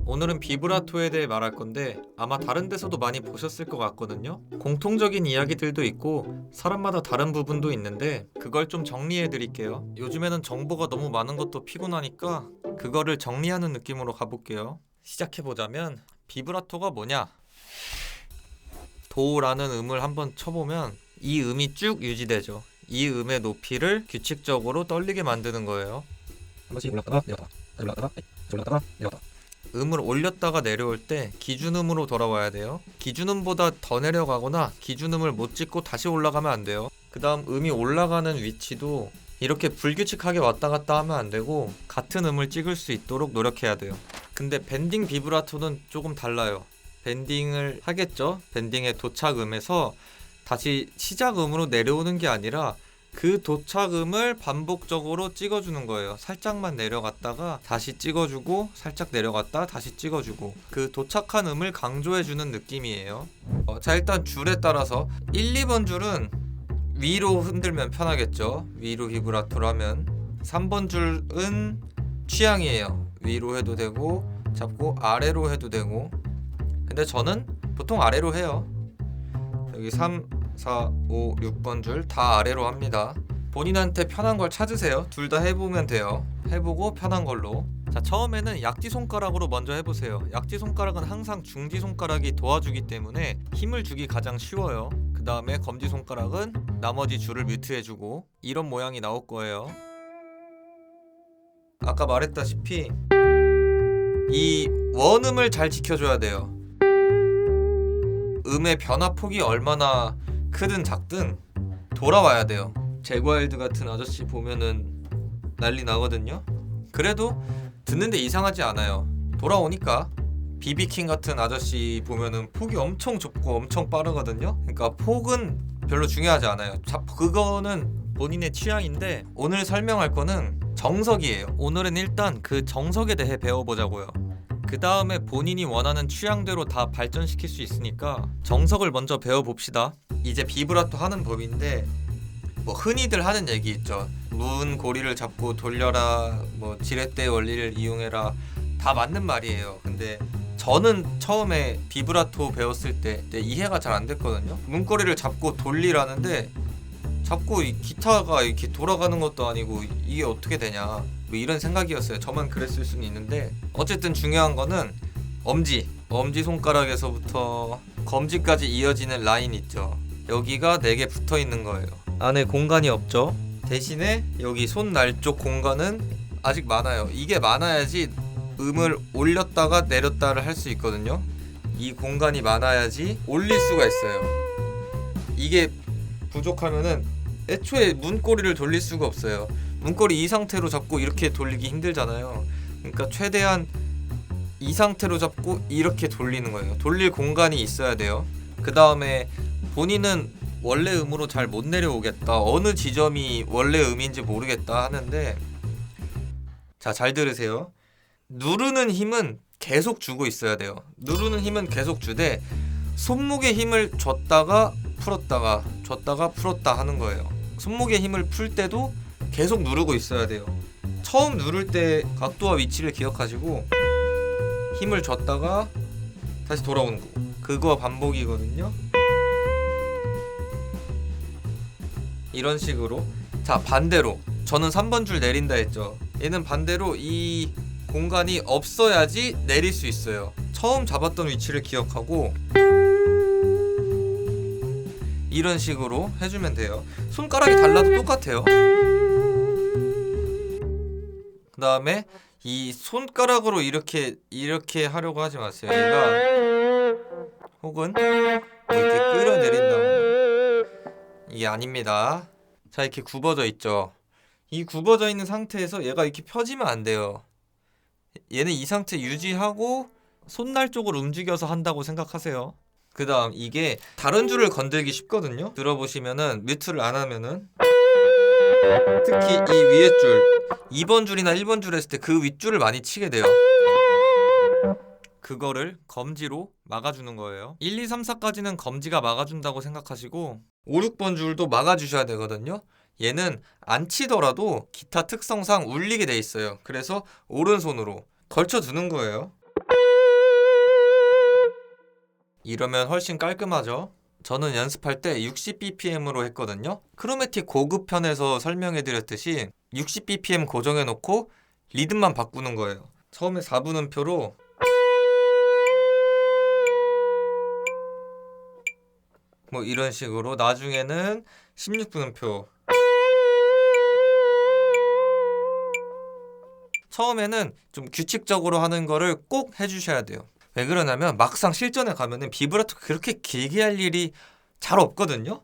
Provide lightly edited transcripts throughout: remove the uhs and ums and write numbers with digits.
오늘은 비브라토에 대해 말할 건데 아마 다른 데서도 많이 보셨을 것 같거든요. 공통적인 이야기들도 있고 사람마다 다른 부분도 있는데 그걸 좀 정리해 드릴게요. 요즘에는 정보가 너무 많은 것도 피곤하니까 그거를 정리하는 느낌으로 가볼게요. 시작해 보자면 비브라토가 뭐냐? 도라는 음을 한번 쳐보면 이 음이 쭉 유지되죠. 이 음의 높이를 규칙적으로 떨리게 만드는 거예요. 한 번씩 올랐다가 내렸다, 올랐다가 올랐다가 내렸다. 음을 올렸다가 내려올 때 기준음으로 돌아와야 돼요. 기준음보다 더 내려가거나 기준음을 못 찍고 다시 올라가면 안 돼요. 그 다음 음이 올라가는 위치도 이렇게 불규칙하게 왔다 갔다 하면 안 되고 같은 음을 찍을 수 있도록 노력해야 돼요. 근데 밴딩 비브라토는 조금 달라요. 밴딩을 하겠죠. 밴딩의 도착음에서 다시 시작음으로 내려오는 게 아니라 그 도착음을 반복적으로 찍어주는 거예요. 살짝만 내려갔다가 다시 찍어주고 살짝 내려갔다 다시 찍어주고 그 도착한 음을 강조해주는 느낌이에요. 자, 일단 줄에 따라서 1, 2번 줄은 위로 흔들면 편하겠죠. 위로 비브라토로 하면 3번 줄은 취향이에요. 위로 해도 되고 잡고 아래로 해도 되고, 근데 저는 보통 아래로 해요. 여기 3, 4, 5, 6번 줄 다 아래로 합니다. 본인한테 편한 걸 찾으세요. 둘 다 해보면 돼요. 해보고 편한 걸로. 자, 처음에는 약지손가락으로 먼저 해보세요. 약지손가락은 항상 중지손가락이 도와주기 때문에 힘을 주기 가장 쉬워요. 그 다음에 검지손가락은 나머지 줄을 뮤트해주고 이런 모양이 나올 거예요. 아까 말했다시피 이 원음을 잘 지켜줘야 돼요. 음의 변화폭이 얼마나 크든 작든 돌아와야 돼요. 제과일드 같은 아저씨 보면은 난리 나거든요. 그래도 듣는데 이상하지 않아요. 돌아오니까. 비비킹 같은 아저씨 보면은 폭이 엄청 좁고 엄청 빠르거든요. 그러니까 폭은 별로 중요하지 않아요. 그거는 본인의 취향인데 오늘 설명할 거는 정석이에요. 오늘은 일단 그 정석에 대해 배워보자고요. 그 다음에 본인이 원하는 취향대로 다 발전시킬 수 있으니까 정석을 먼저 배워봅시다. 이제 비브라토 하는 법인데 뭐 흔히들 하는 얘기 있죠. 문 고리를 잡고 돌려라, 뭐 지렛대 원리를 이용해라, 다 맞는 말이에요. 근데 저는 처음에 비브라토 배웠을 때 이해가 잘 안 됐거든요. 문고리를 잡고 돌리라는데 잡고 이 기타가 이렇게 돌아가는 것도 아니고 이게 어떻게 되냐, 뭐 이런 생각이었어요. 저만 그랬을 수는 있는데 어쨌든 중요한 거는 엄지 손가락에서부터 검지까지 이어지는 라인 있죠. 여기가 4개 붙어 있는 거예요. 안에 공간이 없죠. 대신에 여기 손날 쪽 공간은 아직 많아요. 이게 많아야지 음을 올렸다가 내렸다를 할 수 있거든요. 이 공간이 많아야지 올릴 수가 있어요. 이게 부족하면은 애초에 문고리를 돌릴 수가 없어요. 문고리 이 상태로 잡고 이렇게 돌리기 힘들잖아요. 그러니까 최대한 이 상태로 잡고 이렇게 돌리는 거예요. 돌릴 공간이 있어야 돼요. 그 다음에 본인은 원래 음으로 잘 못 내려오겠다, 어느 지점이 원래 음인지 모르겠다 하는데, 자, 잘 들으세요. 누르는 힘은 계속 주고 있어야 돼요. 누르는 힘은 계속 주되 손목에 힘을 줬다가 풀었다가 줬다가 풀었다 하는 거예요. 손목에 힘을 풀 때도 계속 누르고 있어야 돼요. 처음 누를 때 각도와 위치를 기억하시고 힘을 줬다가 다시 돌아오는 거, 그거 반복이거든요. 이런 식으로. 자, 반대로 저는 3번 줄 내린다 했죠. 얘는 반대로 이 공간이 없어야지 내릴 수 있어요. 처음 잡았던 위치를 기억하고 이런 식으로 해주면 돼요. 손가락이 달라도 똑같아요. 그 다음에 이 손가락으로 이렇게 하려고 하지 마세요. 얘가 혹은 이렇게 끌어내린다거나, 이게 아닙니다. 자, 이렇게 굽어져 있죠. 이 굽어져 있는 상태에서 얘가 이렇게 펴지면 안 돼요. 얘는 이 상태 유지하고 손날 쪽을 움직여서 한다고 생각하세요. 그 다음 이게 다른 줄을 건들기 쉽거든요. 들어보시면은 뮤트를 안 하면은 특히 이 위에 줄 2번 줄이나 1번 줄 했을 때 그 윗줄을 많이 치게 돼요. 그거를 검지로 막아주는 거예요. 1, 2, 3, 4까지는 검지가 막아준다고 생각하시고 5, 6번 줄도 막아주셔야 되거든요. 얘는 안 치더라도 기타 특성상 울리게 돼 있어요. 그래서 오른손으로 걸쳐두는 거예요. 이러면 훨씬 깔끔하죠. 저는 연습할 때 60bpm으로 했거든요. 크로매틱 고급 편에서 설명해드렸듯이 60bpm 고정해놓고 리듬만 바꾸는 거예요. 처음에 4분음표로 뭐 이런 식으로, 나중에는 16분음표. 처음에는 좀 규칙적으로 하는 거를 꼭 해주셔야 돼요. 왜 그러냐면 막상 실전에 가면은 비브라토 그렇게 길게 할 일이 잘 없거든요.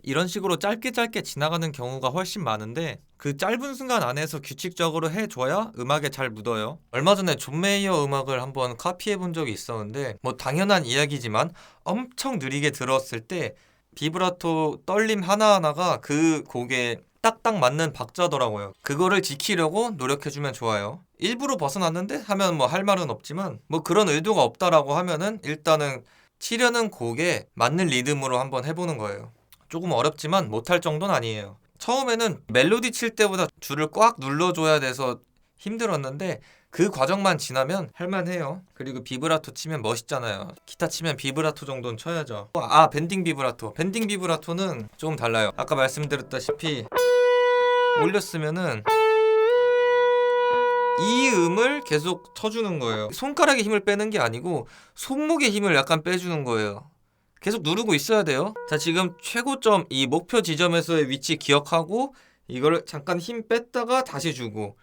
이런 식으로 짧게 지나가는 경우가 훨씬 많은데 그 짧은 순간 안에서 규칙적으로 해줘야 음악에 잘 묻어요. 얼마 전에 존 메이어 음악을 한번 카피해 본 적이 있었는데 뭐 당연한 이야기지만 엄청 느리게 들었을 때 비브라토 떨림 하나하나가 그 곡에 딱딱 맞는 박자더라고요. 그거를 지키려고 노력해주면 좋아요. 일부러 벗어났는데 하면 뭐 할 말은 없지만 뭐 그런 의도가 없다라고 하면은 일단은 치려는 곡에 맞는 리듬으로 한번 해보는 거예요. 조금 어렵지만 못할 정도는 아니에요. 처음에는 멜로디 칠 때보다 줄을 꽉 눌러줘야 돼서 힘들었는데 그 과정만 지나면 할만해요. 그리고 비브라토 치면 멋있잖아요. 기타 치면 비브라토 정도는 쳐야죠. 아, 밴딩 비브라토. 밴딩 비브라토는 조금 달라요. 아까 말씀드렸다시피 올렸으면은 이 음을 계속 쳐주는 거예요. 손가락에 힘을 빼는 게 아니고 손목에 힘을 약간 빼주는 거예요. 계속 누르고 있어야 돼요. 자, 지금 최고점 이 목표 지점에서의 위치 기억하고 이거를 잠깐 힘 뺐다가 다시 주고.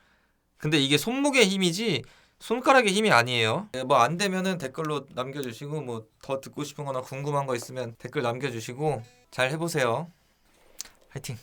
근데 이게 손목의 힘이지 손가락의 힘이 아니에요. 뭐 안 되면은 댓글로 남겨주시고 뭐 더 듣고 싶은 거나 궁금한 거 있으면 댓글 남겨주시고 잘 해보세요. 화이팅!